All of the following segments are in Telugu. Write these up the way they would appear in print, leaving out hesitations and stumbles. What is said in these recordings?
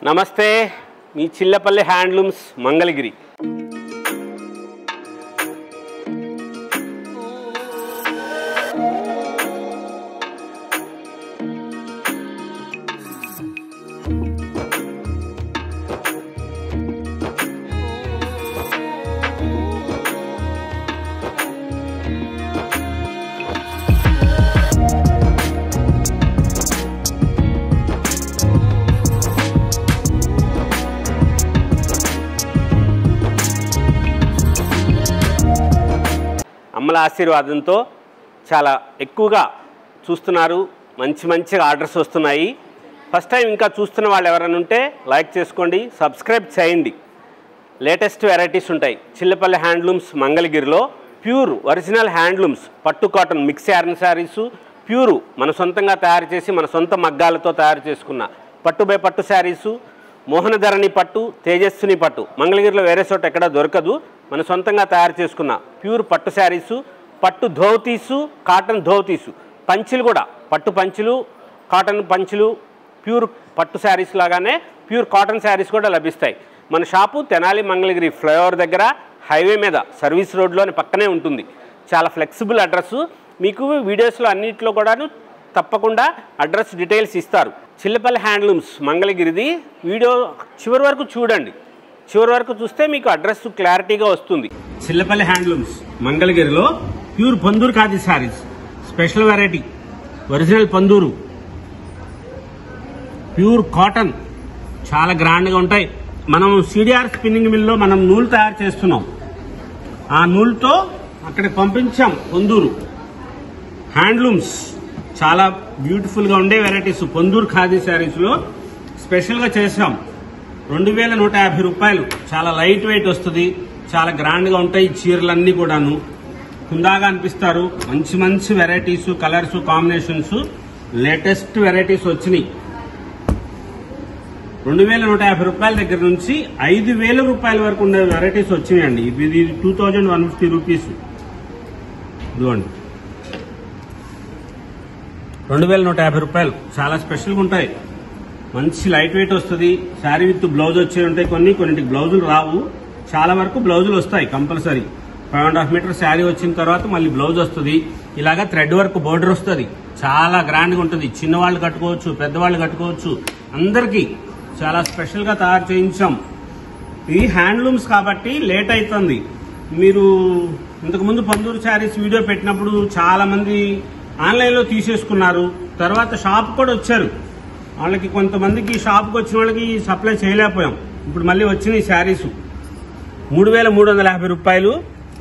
నమస్తే, మీ చిల్లపల్లి హ్యాండ్లూమ్స్ మంగళగిరి. అమ్మల ఆశీర్వాదంతో చాలా ఎక్కువగా చూస్తున్నారు, మంచి ఆర్డర్స్ వస్తున్నాయి. ఫస్ట్ టైం ఇంకా చూస్తున్న వాళ్ళు ఎవరైనా ఉంటే లైక్ చేసుకోండి, సబ్స్క్రైబ్ చేయండి. లేటెస్ట్ వెరైటీస్ ఉంటాయి. చిల్లపల్లి హ్యాండ్లూమ్స్ మంగళగిరిలో ప్యూర్ ఒరిజినల్ హ్యాండ్లూమ్స్ పట్టు cotton mix yarn saris, pure మన సొంతంగా తయారు చేసి మన సొంత మగ్గాలతో తయారు చేసుకున్న పట్టు బై పట్టు శారీసు, మోహనధరణి పట్టు, తేజస్విని పట్టు మంగళగిరిలో వేరే చోట ఎక్కడ దొరకదు. మన సొంతంగా తయారు చేసుకున్న ప్యూర్ పట్టు శారీసు, పట్టు ధోతీసు, కాటన్ ధోతీసు, పంచులు కూడా పట్టు పంచులు, కాటన్ పంచులు, ప్యూర్ పట్టు శారీస్ లాగానే ప్యూర్ కాటన్ శారీస్ కూడా లభిస్తాయి. మన షాపు తెనాలి మంగళగిరి ఫ్లైఓవర్ దగ్గర హైవే మీద సర్వీస్ రోడ్లోని పక్కనే ఉంటుంది. చాలా ఫ్లెక్సిబుల్ అడ్రస్. మీకు వీడియోస్లో అన్నింటిలో కూడాను తప్పకుండా అడ్రస్ డీటెయిల్స్ ఇస్తారు. చిల్లపల్లి హ్యాండ్లూమ్స్ మంగళగిరిది వీడియో చివరి వరకు చూడండి. చివరి వరకు చూస్తే మీకు అడ్రస్ క్లారిటీగా వస్తుంది. చిల్లపల్లి హ్యాండ్లూమ్స్ మంగళగిరిలో pure Panduru khadi saris, special variety original Panduru pure cotton చాలా గ్రాండ్గా ఉంటాయి. మనం సిడిఆర్ స్పిన్నింగ్ మిల్లో మనం నూలు తయారు చేస్తున్నాం. ఆ నూలుతో అక్కడికి పంపించాం. పందూరు హ్యాండ్లూమ్స్ చాలా బ్యూటిఫుల్గా ఉండే వెరైటీస్ పందూరు ఖాదీ శారీస్లో స్పెషల్గా చేసాం. 2150 రూపాయలు. చాలా లైట్ వెయిట్ వస్తుంది, చాలా గ్రాండ్గా ఉంటాయి చీరలన్నీ కూడాను. కుందాగా అనిపిస్తారు. మంచి varieties, colours, combinations, latest varieties వచ్చినాయి. 2150 రూపాయల దగ్గర నుంచి 5000 రూపాయల వరకు ఉండే వెరైటీస్ వచ్చినాయండి. ఇది 2150 రూపీస్. ఇదిగోండి 2150 రూపాయలు. చాలా స్పెషల్గా ఉంటాయి. మంచి లైట్ వెయిట్ వస్తుంది. శారీ విత్ బ్లౌజ్ వచ్చే ఉంటాయి. కొన్నింటికి బ్లౌజులు రావు, చాలా వరకు బ్లౌజులు వస్తాయి కంపల్సరీ. 5.5 మీటర్ శారీ వచ్చిన తర్వాత మళ్ళీ బ్లౌజ్ వస్తుంది. ఇలాగా థ్రెడ్ వర్క్ బోర్డర్ వస్తుంది. చాలా గ్రాండ్గా ఉంటుంది. చిన్నవాళ్ళు కట్టుకోవచ్చు, పెద్దవాళ్ళు కట్టుకోవచ్చు. అందరికీ చాలా స్పెషల్గా తయారు చేయించాం. ఇది హ్యాండ్లూమ్స్ కాబట్టి లేట్ అవుతుంది. మీరు ఇంతకుముందు పందూరు శారీస్ వీడియో పెట్టినప్పుడు చాలా మంది ఆన్లైన్లో తీసేసుకున్నారు. తర్వాత షాప్ కూడా వచ్చారు. వాళ్ళకి కొంతమందికి షాప్కి వచ్చిన వాళ్ళకి సప్లై చేయలేకపోయాం. ఇప్పుడు మళ్ళీ వచ్చినాయి శారీస్. 3350 రూపాయలు.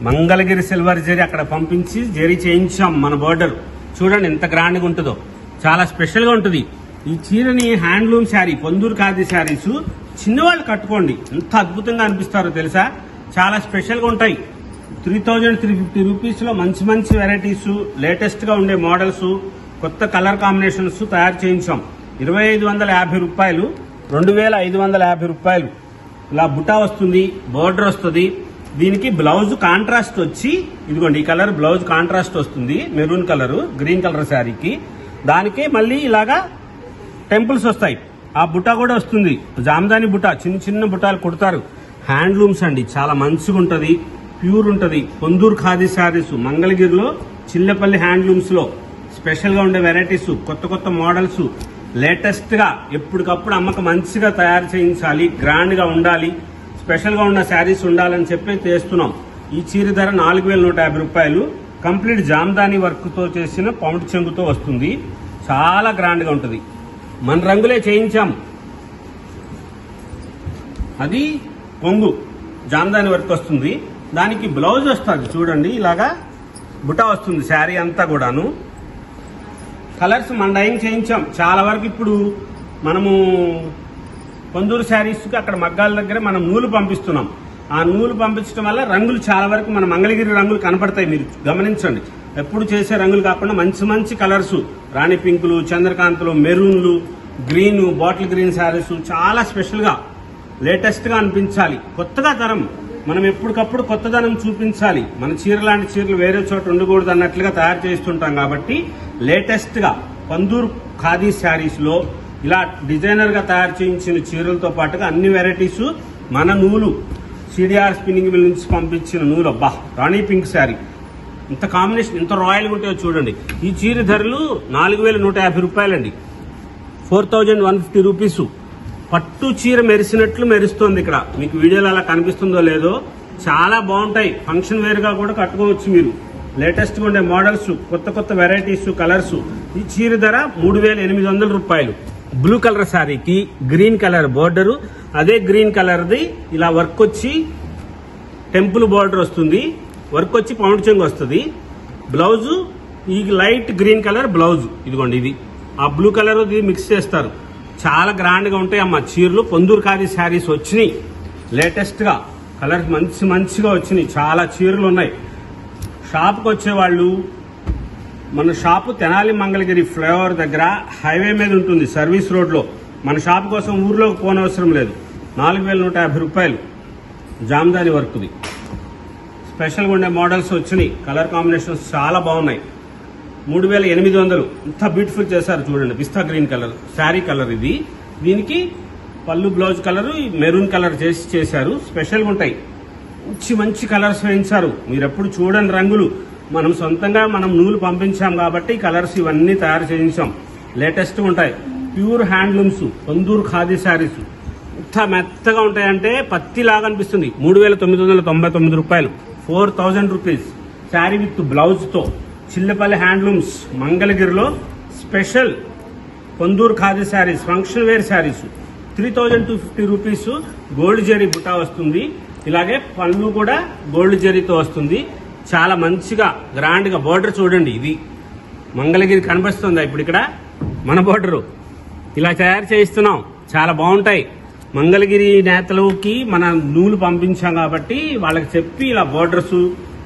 మంగళగిరి సిల్వర్ జరీ అక్కడ పంపించి జరీ చేయించాం. మన బోర్డర్ చూడండి ఎంత గ్రాండ్గా ఉంటుందో. చాలా స్పెషల్గా ఉంటుంది. ఈ చీరని హ్యాండ్లూమ్ శారీ పందూరు ఖాదీ శారీస్ చిన్నవాళ్ళు కట్టుకోండి, ఎంత అద్భుతంగా అనిపిస్తారో తెలుసా. చాలా స్పెషల్గా ఉంటాయి. 3350 రూపీస్లో మంచి వెరైటీస్, లేటెస్ట్గా ఉండే మోడల్స్, కొత్త కలర్ కాంబినేషన్స్ తయారు చేయించాం. 2550 రూపాయలు. 2550 రూపాయలు. ఇలా బుటా వస్తుంది, బోర్డర్ వస్తుంది. దీనికి బ్లౌజ్ కాంట్రాస్ట్ వచ్చి ఇదిగోండి ఈ కలర్ బ్లౌజ్ కాంట్రాస్ట్ వస్తుంది. మెరూన్ కలర్, గ్రీన్ కలర్ శారీకి. దానికి మళ్ళీ ఇలాగా టెంపుల్స్ వస్తాయి. ఆ బుటా కూడా వస్తుంది. జామదాని బుటా, చిన్న బుటాలు కుడతారు. హ్యాండ్లూమ్స్ అండి, చాలా మంచిగా ఉంటుంది, ప్యూర్ ఉంటుంది. పందూరు ఖాదీ శారీస్ మంగళగిరిలో చిల్లపల్లి హ్యాండ్లూమ్స్ లో స్పెషల్ గా ఉండే వెరైటీస్, కొత్త మోడల్స్, లేటెస్ట్ గా ఎప్పటికప్పుడు అమ్మక మంచిగా తయారు చేయించాలి, గ్రాండ్ గా ఉండాలి, స్పెషల్ గా ఉన్న శారీస్ ఉండాలని చెప్పి చేస్తున్నాం. ఈ చీర ధర 4150 రూపాయలు. కంప్లీట్ జామదాని వర్క్ తో చేసిన పౌండ్ చెంగుతో వస్తుంది. చాలా గ్రాండ్ గా ఉంటుంది. మన రంగులే చేయించాం. అది కొంగు జామదాని వర్క్ వస్తుంది. దానికి బ్లౌజ్ వస్తుంది చూడండి, ఇలాగా బుటా వస్తుంది శారీ అంతా కూడాను. కలర్స్ మన డైయింగ్ చేయించాం. చాలా వరకు ఇప్పుడు మనము పందూరు శారీస్కి అక్కడ మగ్గాల దగ్గర మనం నూలు పంపిస్తున్నాం. ఆ నూలు పంపించడం వల్ల రంగులు చాలా వరకు మన మంగళగిరి రంగులు కనపడతాయి. మీరు గమనించండి, ఎప్పుడు చేసే రంగులు కాకుండా మంచి కలర్స్, రాణి పింకులు, చంద్రకాంతులు, మెరూన్లు, గ్రీన్, బాటిల్ గ్రీన్ శారీస్ చాలా స్పెషల్గా లేటెస్ట్గా అనిపించాలి. కొత్తగా తరం మనం ఎప్పటికప్పుడు కొత్తదనం చూపించాలి. మన చీర లాంటి చీరలు వేరే చోట ఉండకూడదు అన్నట్లుగా తయారు చేస్తుంటాం కాబట్టి లేటెస్ట్గా పందూరు ఖాదీ శారీస్లో ఇలా డిజైనర్ గా తయారు చేయించిన చీరలతో పాటుగా అన్ని వెరైటీస్ మన నూలు సిడిఆర్ స్పిన్నింగ్ మిల్ నుంచి పంపించిన నూలు. అబ్బా, రాణి పింక్ శారీ ఇంత కాంబినేషన్ ఎంత రాయల్గా ఉంటాయో చూడండి. ఈ చీర ధరలు 4150 రూపాయలండి, 4150 రూపీస్. పట్టు చీర మెరిసినట్లు మెరుస్తుంది. ఇక్కడ మీకు వీడియోలో అలా కనిపిస్తుందో లేదో, చాలా బాగుంటాయి. ఫంక్షన్ వేర్ గా కూడా కట్టుకోవచ్చు మీరు. లేటెస్ట్ గా ఉండే మోడల్స్, కొత్త కొత్త వెరైటీస్, కలర్స్. ఈ చీర ధర 3800 రూపాయలు. బ్లూ కలర్ శారీకి గ్రీన్ కలర్ బోర్డరు, అదే గ్రీన్ కలర్ది ఇలా వర్క్ వచ్చి టెంపుల్ బోర్డర్ వస్తుంది, వర్క్ వచ్చి పౌండ్ చెంగు వస్తుంది. బ్లౌజ్ ఈ లైట్ గ్రీన్ కలర్ బ్లౌజ్, ఇదిగోండి ఇది ఆ బ్లూ కలర్ మిక్స్ చేస్తారు. చాలా గ్రాండ్ గా ఉంటాయి అమ్మ చీరలు. పొందూరు ఖాదీ శారీస్ వచ్చినాయి లేటెస్ట్ గా, కలర్స్ మంచిగా వచ్చినాయి. చాలా చీరలు ఉన్నాయి. షాప్కి వచ్చేవాళ్ళు, మన షాపు తెనాలి మంగళగిరి ఫ్లైఓవర్ దగ్గర హైవే మీద ఉంటుంది, సర్వీస్ రోడ్ లో. మన షాప్ కోసం ఊర్లోకి పోనవసరం లేదు. 4150 రూపాయలు జామ్దాని వర్క్ది. స్పెషల్గా ఉండే మోడల్స్ వచ్చినాయి. కలర్ కాంబినేషన్స్ చాలా బాగున్నాయి. 3800. ఇంత బ్యూటిఫుల్ చేశారు చూడండి. పిస్తా గ్రీన్ కలర్ శారీ కలర్ ఇది. దీనికి పళ్ళు బ్లౌజ్ కలర్ మెరూన్ కలర్ చేశారు. స్పెషల్గా ఉంటాయి. మంచి కలర్స్ వేయించారు. మీరు ఎప్పుడు చూడని రంగులు. మనం సొంతంగా నూలు పంపించాం కాబట్టి కలర్స్ ఇవన్నీ తయారు చేయించాం. లేటెస్ట్గా ఉంటాయి. Pure handlooms, Ponduru khadi saris. ఇంత మెత్తగా ఉంటాయంటే పత్తిలాగా అనిపిస్తుంది. 3999 రూపాయలు, 4000 రూపీస్. శారీ విత్ బ్లౌజ్ తో. చిల్లపల్లి హ్యాండ్లూమ్స్ మంగళగిరిలో special Ponduru khadi saris, function wear saris. 3250 rupees. Gold zari బుటా వస్తుంది. ఇలాగే పళ్ళు కూడా గోల్డ్ జరీతో వస్తుంది. చాలా మంచిగా గ్రాండ్ గా బోర్డర్ చూడండి. ఇది మంగళగిరి కనిపిస్తుందా ఇప్పుడు? ఇక్కడ మన బోర్డరు ఇలా తయారు చేయిస్తున్నాం. చాలా బాగుంటాయి. మంగళగిరి నేతలకి మన నూలు పంపించాం కాబట్టి వాళ్ళకి చెప్పి ఇలా బోర్డర్స్,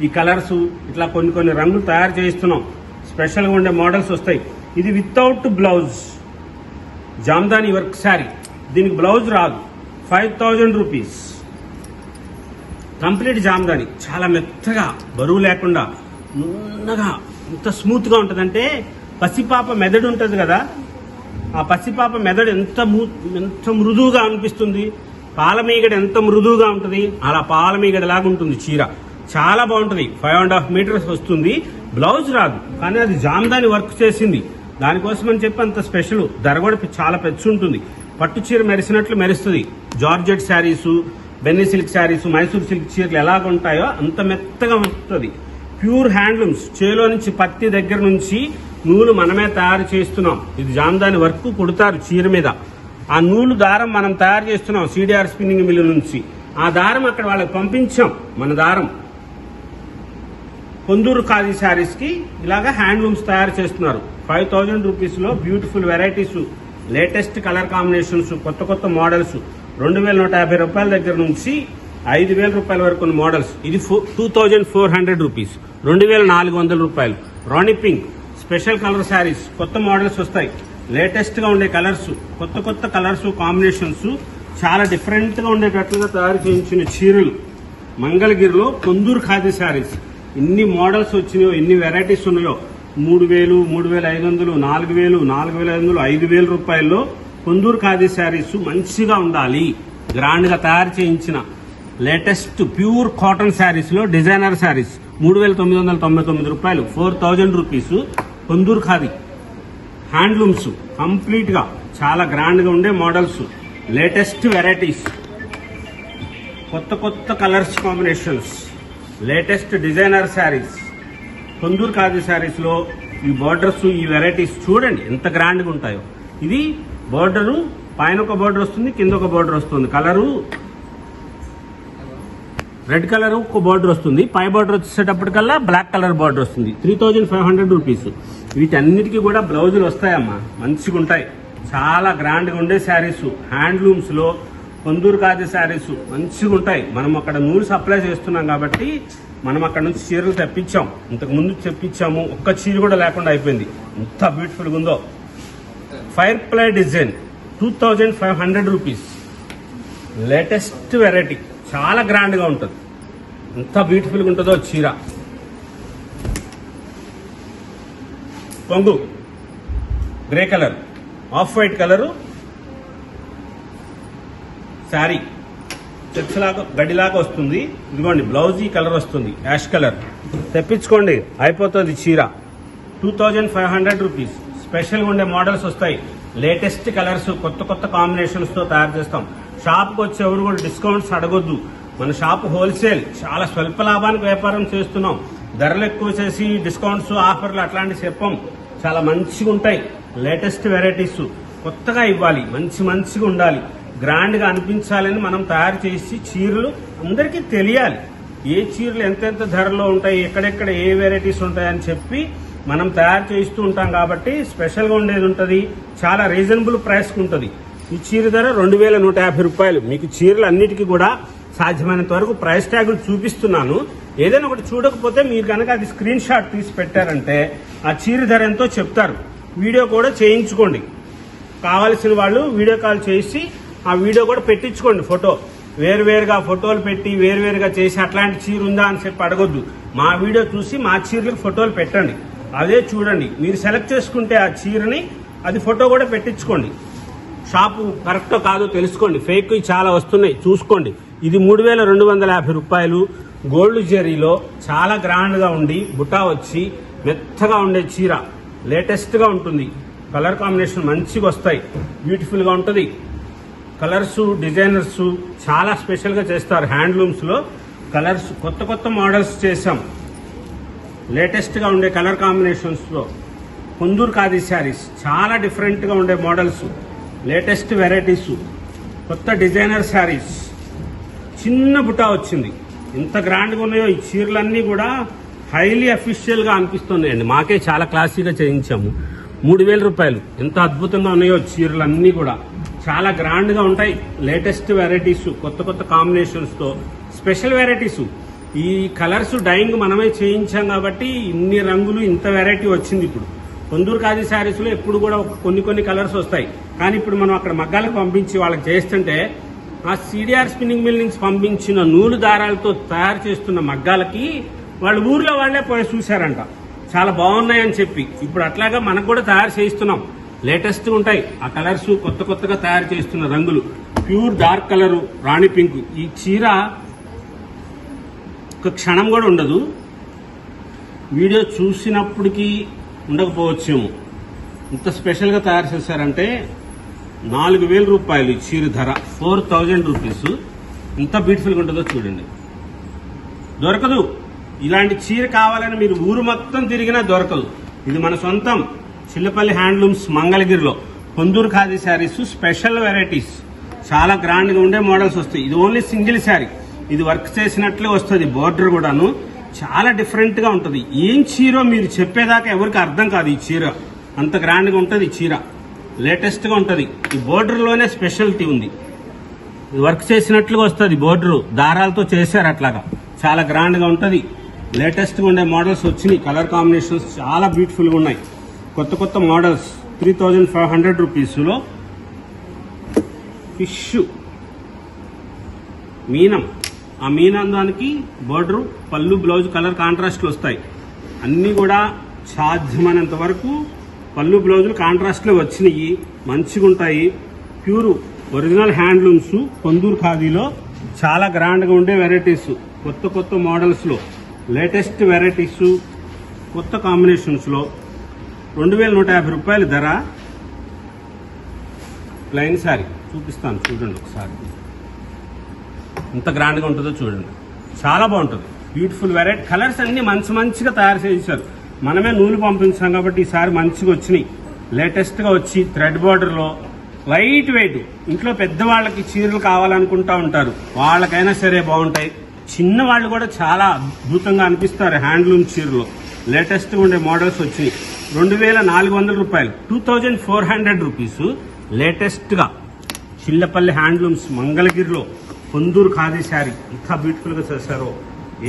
ఈ కలర్స్, ఇట్లా కొన్ని రంగులు తయారు చేయిస్తున్నాం. స్పెషల్ గా ఉండే మోడల్స్ వస్తాయి. ఇది without blouse Jamdani work sari. దీనికి బ్లౌజ్ రాదు. 5000 రూపీస్. కంప్లీట్ జామ్దాని. చాలా మెత్తగా, బరువు లేకుండా, నున్నగా, ఎంత స్మూత్ గా ఉంటదంటే పసిపాప మెదడు ఉంటది కదా, ఆ పసిపాప మెదడు ఎంత మృదువుగా అనిపిస్తుంది. పాలమీగడ ఎంత మృదువుగా ఉంటుంది, అలా పాలమీగడ లాగా ఉంటుంది చీర. చాలా బాగుంటుంది. 5.5 మీటర్స్ వస్తుంది. బ్లౌజ్ రాదు, కానీ అది జామ్దాని వర్క్ చేసింది. దానికోసం అని చెప్పి అంత స్పెషల్. ధర కూడా చాలా పెద్ద ఉంటుంది. పట్టు చీర మెరిసినట్లు మెరుస్తుంది. జార్జెట్ శారీసు, బెన్నీ సిల్క్ శారీస్, మైసూర్ సిల్క్ చీరలు ఎలాగ ఉంటాయో అంత మెత్తగా ఉంటుంది. Pure handlooms. చేలో నుంచి పత్తి దగ్గర నుంచి నూలు మనమే తయారు చేస్తున్నాం. ఇది జామ్దాని వర్క్ కుడతారు చీర మీద. ఆ నూలు దారం మనం తయారు చేస్తున్నాం సిడిఆర్ స్పిన్నింగ్ మిల్ నుంచి. ఆ దారం అక్కడ వాళ్ళకి పంపించాం. మన దారం పొందూరు ఖాదీ శారీస్ కి ఇలాగా హ్యాండ్లూమ్స్ తయారు చేస్తున్నారు. 5000 రూపీస్ లో beautiful varieties, latest colour combinations, కొత్త మోడల్స్. 2150 రూపాయల దగ్గర నుంచి 5000 రూపాయల వరకు ఉన్న మోడల్స్. ఇది 2400 రూపీస్, 2400 రూపాయలు. రాణి పింక్ స్పెషల్ కలర్ శారీస్, కొత్త మోడల్స్ వస్తాయి. లేటెస్ట్ గా ఉండే కలర్స్, కొత్త కలర్స్ కాంబినేషన్స్, చాలా డిఫరెంట్ గా ఉండేటట్లుగా తయారు చేయించిన చీరలు. మంగళగిరిలో పొందూరు ఖాదీ శారీస్. ఎన్ని మోడల్స్ వచ్చినాయో, ఎన్ని వెరైటీస్ ఉన్నాయో. 3000, 3500, 4000, 4500, 5000 రూపాయల్లో పొందూరు ఖాదీ శారీస్ మంచిగా ఉండాలి. గ్రాండ్ గా తయారు చేయించిన లేటెస్ట్ ప్యూర్ కాటన్ శారీస్ లో డిజైనర్ శారీస్ 3999 రూపాయలు, 4000 rupees. Ponduru khadi handlooms complete గా చాలా గ్రాండ్ గా ఉండే మోడల్స్, లేటెస్ట్ వెరైటీస్, కొత్త colours combinations, latest designer saris. Ponduru khadi saris లో ఈ బోర్డర్స్, ఈ వెరైటీస్ చూడండి ఎంత గ్రాండ్ గా ఉంటాయో. ఇది బోర్డరు, పైన ఒక బోర్డర్ వస్తుంది, కింద ఒక బోర్డర్ వస్తుంది. కలరు రెడ్ కలర్ ఒక బోర్డర్ వస్తుంది. పై బోర్డర్ వచ్చేటప్పటికల్లా బ్లాక్ కలర్ బోర్డర్ వస్తుంది. 3500 రూపీస్. వీటన్నిటికీ కూడా బ్లౌజులు వస్తాయమ్మా, మంచిగా ఉంటాయి. చాలా గ్రాండ్ గా ఉండే శారీస్. హ్యాండ్లూమ్స్ లో పొందూరు ఖాదీ శారీస్ మంచిగా ఉంటాయి. మనం అక్కడ నూలు సప్లై చేస్తున్నాం కాబట్టి మనం అక్కడ నుంచి చీరలు తెప్పించాం. ఇంతకు ముందు తెప్పించాము, ఒక్క చీర కూడా లేకుండా అయిపోయింది. ఎంత బ్యూటిఫుల్ గా ఉందో. Firefly design 2500 rupees. Latest variety, చాలా గ్రాండ్ గా ఉంటుంది. ఎంత బ్యూటిఫుల్ గా ఉంటుందో చీర. కొంగు grey colour off white colour sari checks లాగా గడిలాగా వస్తుంది. ఇదిగోండి బ్లౌజ్ ఈ కలర్ వస్తుంది, యాష్ కలర్. తెప్పించుకోండి, అయిపోతుంది చీర. 2500 రూపీస్. స్పెషల్గా ఉండే మోడల్స్ వస్తాయి, లేటెస్ట్ కలర్స్, కొత్త కొత్త కాంబినేషన్స్ తో తయారు చేస్తాం. షాప్కి వచ్చి ఎవరు కూడా డిస్కౌంట్స్ అడగొద్దు. మన షాప్ హోల్సేల్, చాలా స్వల్ప లాభానికి వ్యాపారం చేస్తున్నాం. ధరలు ఎక్కువ చేసి డిస్కౌంట్స్ ఆఫర్లు అట్లాంటివి చెప్పం. చాలా మంచిగా ఉంటాయి, లేటెస్ట్ వెరైటీస్ కొత్తగా ఇవ్వాలి, మంచిగా ఉండాలి, గ్రాండ్ గా అనిపించాలని మనం తయారు చేసి చీరలు అందరికీ తెలియాలి. ఏ చీరలు ఎంతెంత ధరలో ఉంటాయి, ఎక్కడెక్కడ ఏ వెరైటీస్ ఉంటాయని చెప్పి మనం తయారు చేస్తూ ఉంటాం. కాబట్టి స్పెషల్ గా ఉండేది ఉంటుంది, చాలా రీజనబుల్ ప్రైస్ ఉంటుంది. ఈ చీర ధర 2150 రూపాయలు. మీకు చీరలు అన్నిటికీ కూడా సాధ్యమైనంత వరకు ప్రైస్ ట్యాగులు చూపిస్తున్నాను. ఏదైనా ఒకటి చూడకపోతే మీరు కనుక అది స్క్రీన్ షాట్ తీసి పెట్టారంటే ఆ చీర ధర ఎంతో చెప్తారు. వీడియో కూడా చేయించుకోండి, కావాల్సిన వాళ్ళు వీడియో కాల్ చేసి ఆ వీడియో కూడా పెట్టించుకోండి. ఫోటో వేరువేరుగా ఫోటోలు పెట్టి వేరువేరుగా చేసి అట్లాంటి చీర ఉందా అని చెప్పి అడగొద్దు. మా వీడియో చూసి మా చీరలకు ఫోటోలు పెట్టండి, అదే చూడండి. మీరు సెలెక్ట్ చేసుకుంటే ఆ చీరని అది ఫోటో కూడా పెట్టించుకోండి. షాపు కరెక్టో కాదో తెలుసుకోండి, ఫేక్ చాలా వస్తున్నాయి, చూసుకోండి. ఇది 3250 రూపాయలు. గోల్డ్ జరీలో చాలా గ్రాండ్ గా ఉండి బుటా వచ్చి మెత్తగా ఉండే చీర, లేటెస్ట్ గా ఉంటుంది. కలర్ కాంబినేషన్ మంచిగా వస్తాయి, బ్యూటిఫుల్ గా ఉంటుంది. కలర్స్ డిజైనర్స్ చాలా స్పెషల్ గా చేస్తారు. హ్యాండ్లూమ్స్ లో కలర్స్ కొత్త కొత్త మోడల్స్ చేశాం, లేటెస్ట్ గా ఉండే కలర్ కాంబినేషన్స్ లో. కొందూరు ఖాదీ శారీస్ చాలా డిఫరెంట్ గా ఉండే మోడల్స్, లేటెస్ట్ వెరైటీస్, కొత్త డిజైనర్ శారీస్. చిన్న బుటా వచ్చింది, ఎంత గ్రాండ్ గా ఉన్నాయో ఈ చీరలన్నీ కూడా హైలీ అఫీషియల్ గా అనిపిస్తున్నాయండి. మాకే చాలా క్లాసీగా చేయించాము. 3000 రూపాయలు. ఎంత అద్భుతంగా ఉన్నాయో చీరలన్నీ కూడా చాలా గ్రాండ్ గా ఉంటాయి. లేటెస్ట్ వెరైటీస్, కొత్త కొత్త కాంబినేషన్స్ తో స్పెషల్ వెరైటీస్. ఈ కలర్స్ డైయింగ్ మనమే చేయించాం కాబట్టి ఇన్ని రంగులు, ఇంత వెరైటీ వచ్చింది. ఇప్పుడు కొందూరు ఖాదీ శారీస్ లో ఎప్పుడు కూడా కొన్ని కలర్స్ వస్తాయి, కానీ ఇప్పుడు మనం అక్కడ మగ్గాలకు పంపించి వాళ్ళకి చేస్తుంటే ఆ సిడిఆర్ స్పిన్నింగ్ మిల్ నుంచి పంపించిన నూలు దారాలతో తయారు చేస్తున్న మగ్గాలకి వాళ్ళు ఊర్లో వాళ్లే పోయి చూశారంట, చాలా బాగున్నాయని చెప్పి. ఇప్పుడు అట్లాగా మనకు కూడా తయారు చేయిస్తున్నాం, లేటెస్ట్ ఉంటాయి ఆ కలర్స్, కొత్తగా తయారు చేస్తున్న రంగులు. ప్యూర్ డార్క్ కలరు, రాణి పింక్. ఈ చీర ఒక క్షణం కూడా ఉండదు, వీడియో చూసినప్పటికీ ఉండకపోవచ్చేమో, ఇంత స్పెషల్ గా తయారు చేశారంటే. 4000 రూపాయలు ఈ చీర ధర, 4000 రూపీస్. ఎంత బ్యూటిఫుల్ గా ఉంటుందో చూడండి. దొరకదు ఇలాంటి చీర, కావాలని మీరు ఊరు మొత్తం తిరిగినా దొరకదు. ఇది మన సొంతం చిల్లపల్లి హ్యాండ్లూమ్స్ మంగళగిరిలో కొందూరు ఖాదీ శారీస్, స్పెషల్ వెరైటీస్, చాలా గ్రాండ్ గా ఉండే మోడల్స్ వస్తాయి. ఇది ఓన్లీ సింగిల్ శారీ, ఇది వర్క్ చేసినట్లే వస్తుంది. బోర్డర్ కూడాను చాలా డిఫరెంట్ గా ఉంటుంది. ఏం చీరో మీరు చెప్పేదాకా ఎవరికి అర్థం కాదు. ఈ చీర అంత గ్రాండ్ గా ఉంటుంది, చీర లేటెస్ట్ గా ఉంటుంది. ఈ బోర్డర్ లోనే స్పెషాలిటీ ఉంది, వర్క్ చేసినట్లుగా వస్తుంది. బోర్డర్ దారాలతో చేశారు, అట్లాగా చాలా గ్రాండ్ గా ఉంటుంది. లేటెస్ట్ గా ఉండే మోడల్స్ వచ్చినాయి, కలర్ కాంబినేషన్స్ చాలా బ్యూటిఫుల్ గా ఉన్నాయి. కొత్త మోడల్స్. 3500 రూపీస్ లో ఫిష్ మీనం. ఆ మీనం దానికి బోర్డర్, పళ్ళు, బ్లౌజ్ కలర్ కాంట్రాస్ట్లు వస్తాయి. అన్ని కూడా సాధ్యమైనంత వరకు పళ్ళు బ్లౌజులు కాంట్రాస్ట్ లో వచ్చినాయి, మంచిగా ఉంటాయి. ప్యూర్ ఒరిజినల్ హ్యాండ్లూమ్స్ కొందూరు ఖాదీలో చాలా గ్రాండ్ గా ఉండే వెరైటీస్, కొత్త మోడల్స్ లో లేటెస్ట్ వెరైటీస్, కొత్త కాంబినేషన్స్ లో. 2150 రూపాయలు ధర. ప్లెయిన్ శారీ చూపిస్తాను చూడండి ఒకసారి, ఎంత గ్రాండ్ గా ఉంటుందో చూడండి, చాలా బాగుంటుంది. బ్యూటిఫుల్ వెరైటీ, కలర్స్ అన్ని మంచిగా తయారు చేశారు. మనమే నూలు పంపించాం కాబట్టి ఈసారి మంచిగా వచ్చినాయి, లేటెస్ట్ గా వచ్చి థ్రెడ్ బోర్డర్ లో లైట్ వెయిట్. ఇంట్లో పెద్దవాళ్ళకి చీరలు కావాలనుకుంటా ఉంటారు, వాళ్ళకైనా సరే బాగుంటాయి. చిన్న వాళ్ళు కూడా చాలా అద్భుతంగా అనిపిస్తారు హ్యాండ్లూమ్ చీరలో. లేటెస్ట్ గా ఉండే మోడల్స్ వచ్చినాయి. 2400 రూపాయలు, 2400 రూపీస్. లేటెస్ట్ గా చిల్లపల్లి హ్యాండ్లూమ్స్ మంగళగిరిలో కొందూరు ఖాదీ శారీ ఎంత బ్యూటిఫుల్ గా చేశారో.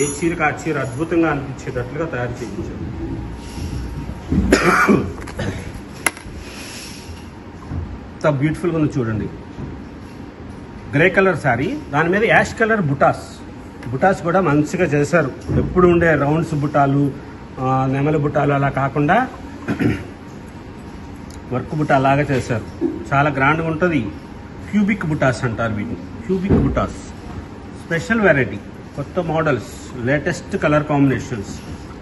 ఏ చీరకు ఆ చీర అద్భుతంగా అనిపించేటట్లుగా తయారు చేయించారు. ఎంత బ్యూటిఫుల్ గా ఉంది చూడండి. గ్రే కలర్ శారీ, దాని మీద యాష్ కలర్ బుటాస్ కూడా మంచిగా చేశారు. ఎప్పుడు ఉండే రౌండ్స్ బుటాలు, నెమలి బుటాలు అలా కాకుండా వర్క్ బుట్ట అలాగా చేశారు, చాలా గ్రాండ్గా ఉంటుంది. క్యూబిక్ బుటాస్ అంటారు వీటిని, క్యూబిక్ బుటాస్. స్పెషల్ వెరైటీ, కొత్త మోడల్స్, లేటెస్ట్ కలర్ కాంబినేషన్స్.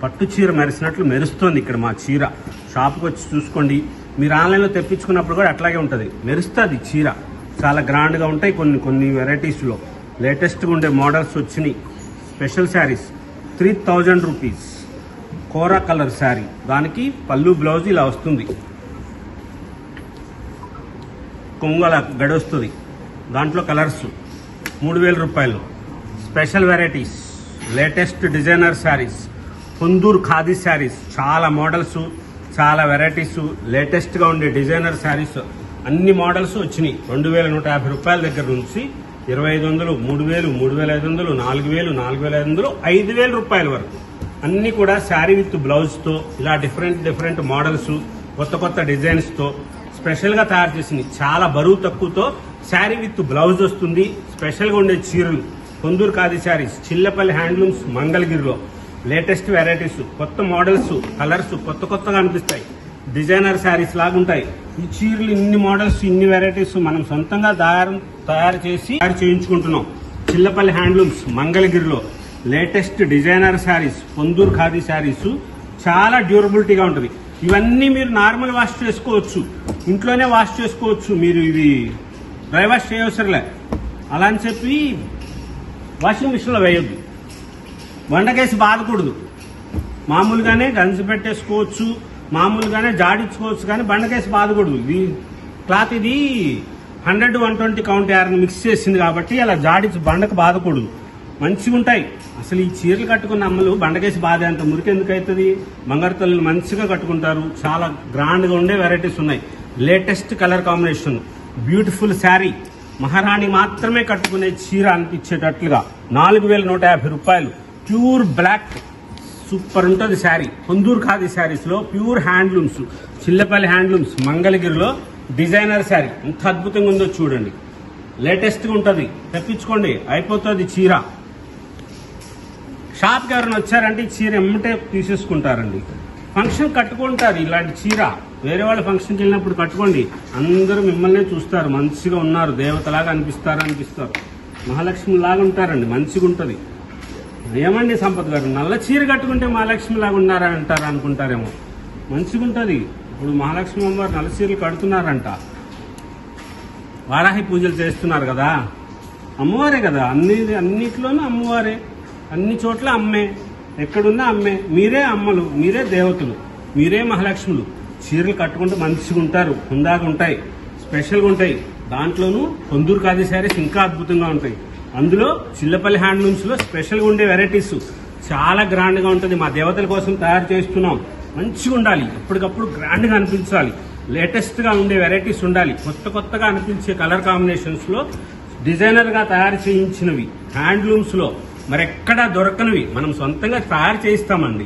పట్టు చీర మెరిసినట్లు మెరుస్తుంది ఇక్కడ మా చీర. షాప్కి వచ్చి చూసుకోండి. మీరు ఆన్లైన్లో తెప్పించుకున్నప్పుడు కూడా అట్లాగే ఉంటుంది, మెరుస్తుంది చీర. చాలా గ్రాండ్గా ఉంటాయి కొన్ని వెరైటీస్లో. లేటెస్ట్గా ఉండే మోడల్స్ వచ్చినాయి. Special saris 3000 rupees. Kora colour sari, దానికి పళ్ళు బ్లౌజ్ ఇలా వస్తుంది, కొంగు అలా గడొస్తుంది. దాంట్లో కలర్స్ 3000 రూపాయలు. Special varieties, latest designer saris, Ponduru khadi saris. చాలా మోడల్స్, చాలా వెరైటీస్, లేటెస్ట్గా ఉండే డిజైనర్ శారీస్ అన్ని మోడల్స్ వచ్చినాయి. 2150 రూపాయల దగ్గర నుంచి 2500, 3000, 3500, 4000, 4500, 5000 రూపాయల వరకు అన్నీ కూడా శారీ విత్ బ్లౌజ్తో ఇలా డిఫరెంట్ మోడల్స్, కొత్త డిజైన్స్తో స్పెషల్గా తయారు చేసింది. చాలా బరువు తక్కువతో శారీ విత్ బ్లౌజ్ వస్తుంది. స్పెషల్గా ఉండే చీరలు, పొందూరు ఖాదీ శారీస్, చిల్లపల్లి హ్యాండ్లూమ్స్, మంగళగిరిలో. లేటెస్ట్ వెరైటీస్, కొత్త మోడల్స్, కలర్స్ కొత్తగా అనిపిస్తాయి. డిజైనర్ శారీస్ లాగుంటాయి ఈ చీరలు. ఇన్ని మోడల్స్, ఇన్ని వెరైటీస్ మనం సొంతంగా తయారు చేయించుకుంటున్నాం. చిల్లపల్లి హ్యాండ్లూమ్స్, మంగళగిరిలో. లేటెస్ట్ డిజైనర్ శారీస్, పొందూరు ఖాదీ శారీస్, చాలా డ్యూరబిలిటీగా ఉంటుంది. ఇవన్నీ మీరు నార్మల్ వాష్ చేసుకోవచ్చు, ఇంట్లోనే వాష్ చేసుకోవచ్చు. మీరు ఇవి డ్రై వాష్ చేయవసరలే. అలా అని చెప్పి వాషింగ్ మిషన్లో వేయొద్దు, వండకేసి బాధకూడదు. మామూలుగానే గంజి పెట్టేసుకోవచ్చు, మామూలుగానే జాడించుకోవచ్చు, కానీ బండకేసి బాధకూడదు. ఇది క్లాత్, ఇది 100, 120 కౌంట్ యార్ని మిక్స్ చేసింది కాబట్టి అలా జాడించి బండకు బాధకూడదు. మంచిగా ఉంటాయి. అసలు ఈ చీరలు కట్టుకున్న అమ్మలు బండకేసి బాధ అంత మురికి ఎందుకు అవుతుంది? బంగారు తల్లులు మంచిగా కట్టుకుంటారు. చాలా గ్రాండ్గా ఉండే వెరైటీస్ ఉన్నాయి. Latest colour combination, beautiful sari, మహారాణి మాత్రమే కట్టుకునే చీర అనిపించేటట్లుగా 4150 రూపాయలు. ప్యూర్ బ్లాక్, సూపర్ ఉంటుంది శారీ. పొందూరు ఖాదీ శారీస్లో ప్యూర్ హ్యాండ్లూమ్స్, చిల్లపల్లి హ్యాండ్లూమ్స్, మంగళగిరిలో డిజైనర్ శారీ. ఎంత అద్భుతంగా ఉందో చూడండి. లేటెస్ట్గా ఉంటుంది, తెప్పించుకోండి, అయిపోతుంది చీర. షాప్కి ఎవరైనా వచ్చారంటే ఈ చీర ఎమ్మటే తీసేసుకుంటారండి. ఫంక్షన్ కట్టుకుంటారు ఇలాంటి చీర. వేరే వాళ్ళ ఫంక్షన్కి వెళ్ళినప్పుడు కట్టుకోండి, అందరూ మిమ్మల్నే చూస్తారు. మంచిగా ఉన్నారు, దేవతలాగా అనిపిస్తారు, మహాలక్ష్మి లాగా ఉంటారండి. మంచిగా ఉంటుంది. ఏమండి సంపత్ గారు, నల్ల చీర కట్టుకుంటే మహాలక్ష్మి లాగా ఉన్నారా అంటారా అనుకుంటారేమో. మంచిగా ఉంటుంది. ఇప్పుడు మహాలక్ష్మి అమ్మవారు నల్ల చీరలు కడుతున్నారంట. వారాహి పూజలు చేస్తున్నారు కదా, అమ్మవారే కదా. అన్నిట్లోనూ అమ్మవారే, అన్ని చోట్ల అమ్మే, ఎక్కడున్నా అమ్మే. మీరే అమ్మలు, మీరే దేవతలు, మీరే మహాలక్ష్ములు. చీరలు కట్టుకుంటూ మంచిగా ఉంటారు, హుందాగా ఉంటాయి, స్పెషల్గా ఉంటాయి. దాంట్లోనూ పొందూరు ఖాదీ శారీస్ ఇంకా అద్భుతంగా ఉంటాయి. అందులో చిల్లపల్లి హ్యాండ్లూమ్స్లో స్పెషల్గా ఉండే వెరైటీస్ చాలా గ్రాండ్గా ఉంటుంది. మా దేవతల కోసం తయారు చేస్తున్నాం. మంచిగా ఉండాలి, ఎప్పటికప్పుడు గ్రాండ్గా అనిపించాలి. లేటెస్ట్గా ఉండే వెరైటీస్ ఉండాలి. కొత్తగా అనిపించే కలర్ కాంబినేషన్స్లో డిజైనర్గా తయారు చేయించినవి హ్యాండ్లూమ్స్లో మరెక్కడా దొరకనివి మనం సొంతంగా తయారు చేయిస్తామండి.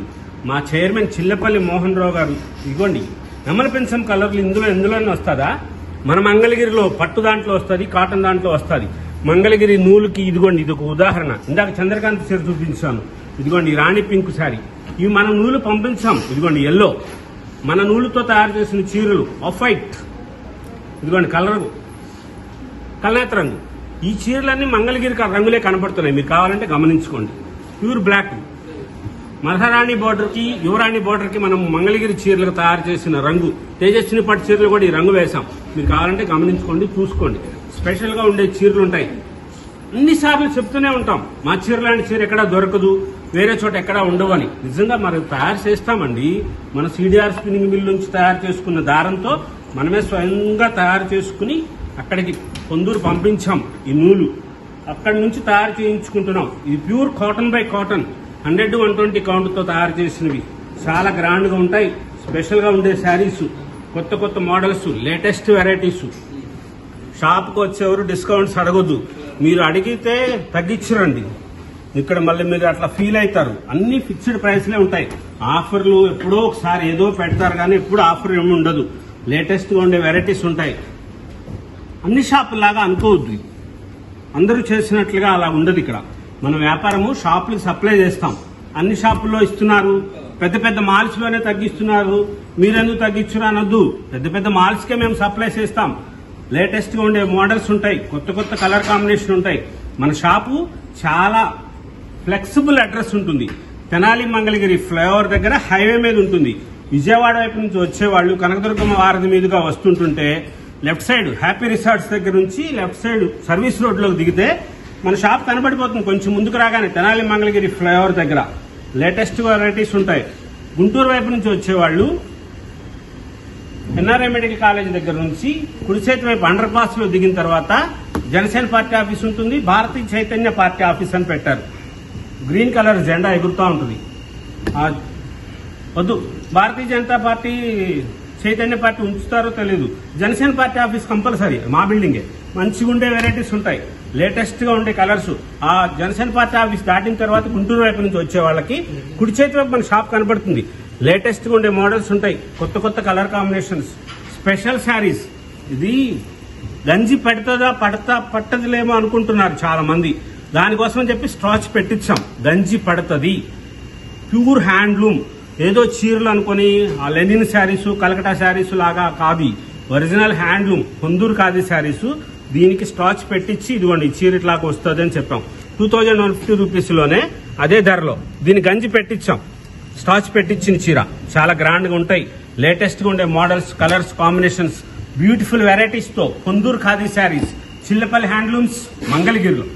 మా చైర్మన్ చిల్లపల్లి మోహన్ రావు గారు. ఇదిగోండి నెమలి పెన్సం కలర్లు ఎందులోనే వస్తుందా? మన మంగళగిరిలో పట్టు దాంట్లో వస్తుంది, కాటన్ దాంట్లో వస్తుంది. మంగళగిరి నూలుకి ఇదిగోండి, ఇది ఒక ఉదాహరణ. ఇందాక చంద్రకాంత్ చీర చూపించాను. ఇదిగోండి రాణి పింక్ శారీ. ఇవి మన నూలు పంపించాం. ఇదిగోండి ఎల్లో, మన నూలుతో తయారు చేసిన చీరలు. ఆఫ్ వైట్, ఇదిగోండి కల్నేత రంగు. ఈ చీరలన్నీ మంగళగిరి రంగులే కనబడుతున్నాయి. మీరు కావాలంటే గమనించుకోండి. Pure black. మహారాణి బోర్డర్కి, యువరాణి బోర్డర్కి మనం మంగళగిరి చీరలకు తయారు చేసిన రంగు. తేజస్విని పట్టు చీరలు కూడా ఈ రంగు వేశాం. మీరు కావాలంటే గమనించుకోండి, చూసుకోండి. స్పెషల్గా ఉండే చీరలు ఉంటాయి. అన్నిసార్లు చెప్తూనే ఉంటాం, మా చీర లాంటి చీర ఎక్కడా దొరకదు, వేరే చోట ఎక్కడా ఉండవని. నిజంగా మనం తయారు చేస్తామండి. మన సిడిఆర్ స్పిన్నింగ్ మిల్ నుంచి తయారు చేసుకున్న దారంతో మనమే స్వయంగా తయారు చేసుకుని అక్కడికి పొందూరు పంపించాం. ఈ నూలు అక్కడి నుంచి తయారు చేయించుకుంటున్నాం. ఇది ప్యూర్ కాటన్ బై కాటన్, 100, 120 కౌంట్తో తయారు చేసినవి. చాలా గ్రాండ్గా ఉంటాయి. స్పెషల్గా ఉండే శారీస్, కొత్త మోడల్స్, లేటెస్ట్ వెరైటీస్. షాప్కి వచ్చేవారు డిస్కౌంట్స్ అడగొద్దు. మీరు అడిగితే తగ్గించరండి. ఇక్కడ మళ్ళీ మీరు అట్లా ఫీల్ అవుతారు. అన్ని ఫిక్స్డ్ ప్రైస్లే ఉంటాయి. ఆఫర్లు ఎప్పుడో ఒకసారి ఏదో పెడతారు, కానీ ఎప్పుడు ఆఫర్ ఏమి ఉండదు. లేటెస్ట్గా ఉండే వెరైటీస్ ఉంటాయి. అన్ని షాపుల్లాగా అనుకోవద్దు, అందరూ చేసినట్లుగా అలా ఉండదు. ఇక్కడ మన వ్యాపారము షాపులకు సప్లై చేస్తాం. అన్ని షాపుల్లో ఇస్తున్నారు, పెద్ద మాల్స్లోనే తగ్గిస్తున్నారు. మీరెందుకు తగ్గించురా అనొద్దు. పెద్ద పెద్ద మాల్స్కే మేము సప్లై చేస్తాం. లేటెస్ట్ గా ఉండే మోడల్స్ ఉంటాయి, కొత్త కొత్త కలర్ కాంబినేషన్ ఉంటాయి. మన షాపు చాలా ఫ్లెక్సిబుల్ అడ్రస్ ఉంటుంది. తెనాలి మంగళగిరి ఫ్లైఓవర్ దగ్గర హైవే మీద ఉంటుంది. విజయవాడ వైపు నుంచి వచ్చేవాళ్ళు కనకదుర్గమ్మ వారధి మీదుగా వస్తుంటుంటే లెఫ్ట్ సైడ్ హ్యాపీ రిసార్ట్స్ దగ్గర నుంచి లెఫ్ట్ సైడ్ సర్వీస్ రోడ్ లోకి దిగితే మన షాప్ కనబడిపోతుంది. కొంచెం ముందుకు రాగానే తెనాలి మంగళగిరి ఫ్లైఓవర్ దగ్గర లేటెస్ట్ వెరైటీస్ ఉంటాయి. గుంటూరు వైపు నుంచి వచ్చేవాళ్ళు ఎన్ఆర్ఐ మెడికల్ కాలేజ్ దగ్గర నుంచి కుడి చేతి వైపు అండర్ పాస్ లో దిగిన తర్వాత జనసేన పార్టీ ఆఫీస్ ఉంటుంది. భారతీయ చైతన్య పార్టీ ఆఫీస్ అని పెట్టారు. గ్రీన్ కలర్ జెండా ఎగురుతూ ఉంటుంది. వద్దు, భారతీయ జనతా పార్టీ చైతన్య పార్టీ ఉంచుతారో తెలీదు. జనసేన పార్టీ ఆఫీస్ కంపల్సరీ, మా బిల్డింగే. మంచిగా ఉండే వెరైటీస్ ఉంటాయి, లేటెస్ట్ గా ఉండే కలర్స్. ఆ జనసేన పార్టీ ఆఫీస్ దాటిన తర్వాత గుంటూరు వైపు నుంచి వచ్చే వాళ్ళకి కుడి చేతి వైపు మన షాప్ కనబడుతుంది. లేటెస్ట్ గా ఉండే మోడల్స్ ఉంటాయి, కొత్త కొత్త కలర్ కాంబినేషన్స్, స్పెషల్ శారీస్. ఇది గంజి పెడతదా పట్టదులేమో అనుకుంటున్నారు చాలా మంది. దానికోసం చెప్పి స్టాచ్ పెట్టించాం. గంజి పడుతుంది, ప్యూర్ హ్యాండ్లూమ్. ఏదో చీరలు అనుకుని ఆ లెనిన్ శారీస్, కలకటా శారీస్ లాగా కాదు. Original handloom Ponduru khadi saris. దీనికి స్టాచ్ పెట్టించి ఇదిగోండి చీర ఇట్లాగా వస్తుంది అని చెప్పాం. 2150 రూపీస్ లోనే అదే ధరలో దీని గంజి పెట్టించాం. స్టాచ్ పెట్టించిన చీర చాలా గ్రాండ్ గా ఉంటాయి. లేటెస్ట్ గా ఉండే models, colours, combinations, beautiful varieties తో పొందూరు ఖాదీ శారీస్, చిల్లపల్లి హ్యాండ్లూమ్స్, మంగళగిరిలో.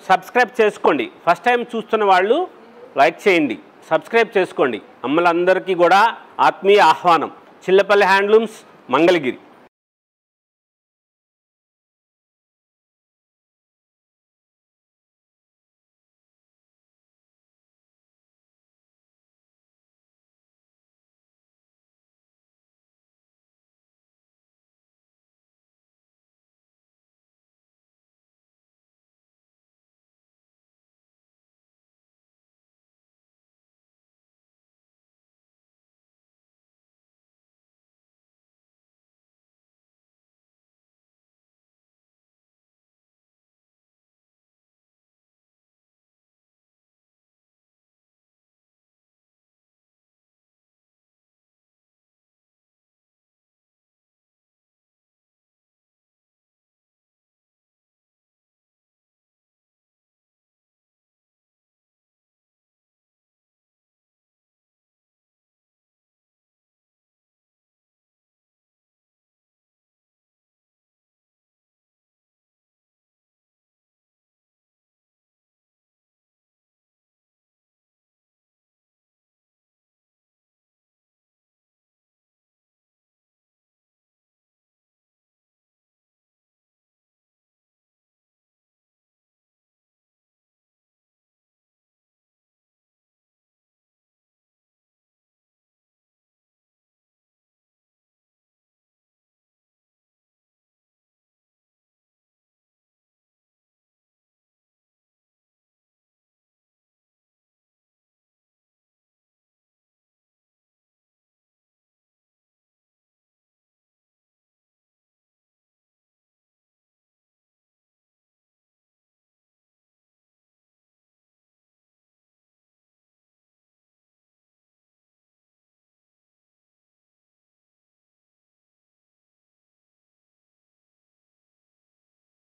సబ్స్క్రైబ్ చేసుకోండి. ఫస్ట్ టైం చూస్తున్న వాళ్ళు లైక్ చేయండి, సబ్స్క్రైబ్ చేసుకోండి. అమ్మలందరికీ కూడా ఆత్మీయ ఆహ్వానం. చిల్లపల్లి హ్యాండ్లూమ్స్, మంగళగిరి.